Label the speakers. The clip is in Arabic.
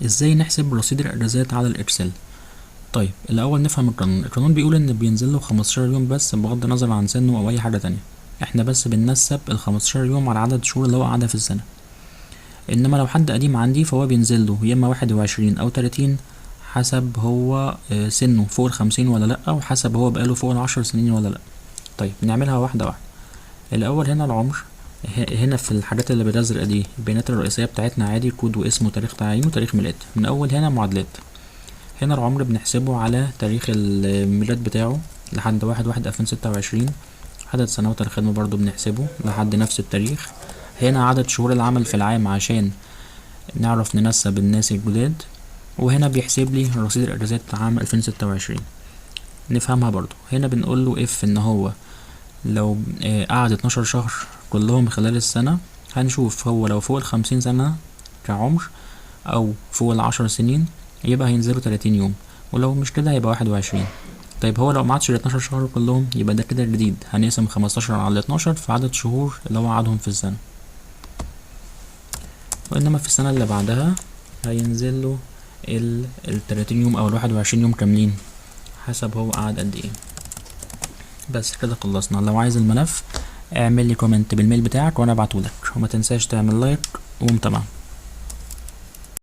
Speaker 1: ازاي نحسب رصيد الاجازات على الاكسل؟ طيب الاول نفهم القانون بيقول ان بينزل له 15 يوم بس بغض النظر عن سنه او اي حاجه تانية. احنا بس بننسب ال 15 يوم على عدد الشهور اللي هو قعدها في السنه. انما لو حد قديم عندي فهو بينزل له يا اما 21 او 30، حسب هو سنه فوق ال50 ولا لا، وحسب هو بقاله فوق ال10 سنين ولا لا. طيب نعملها واحده واحده. الاول هنا العمر. هنا في الحاجات اللي بالازرق دي البيانات الرئيسيه بتاعتنا عادي، كود واسم وتاريخ تعيين وتاريخ ميلاد. من اول هنا معادلات. هنا العمر بنحسبه على تاريخ الميلاد بتاعه لحد 1/1/2026. عدد سنوات الخدمة برضو بنحسبه لحد نفس التاريخ. هنا عدد شهور العمل في العام عشان نعرف ننسب الناس الجداد. وهنا بيحسب لي رصيد الأجازات عام 2026. نفهمها برضو. هنا بنقول له اف ان هو لو قعد 12 شهر كلهم خلال السنة، هنشوف هو لو فوق ال50 سنة كعمر او فوق ال10 سنين يبقى هينزلوا 30 يوم، ولو مش كده هيبقى 21. طيب هو لو معادش ال12 شهر كلهم يبقى ده كده جديد، هنقسم 15 على 12 في عدد شهور اللي هو قعدهم في السنة. وإنما في السنة اللي بعدها هينزله ال30 يوم أو ال21 يوم كاملين، حسب هو قعد قد ايه. بس كده خلصنا. لو عايز الملف اعمل لي كومنت بالميل بتاعك وانا ابعتهولك، وما تنساش تعمل لايك ومتابعة.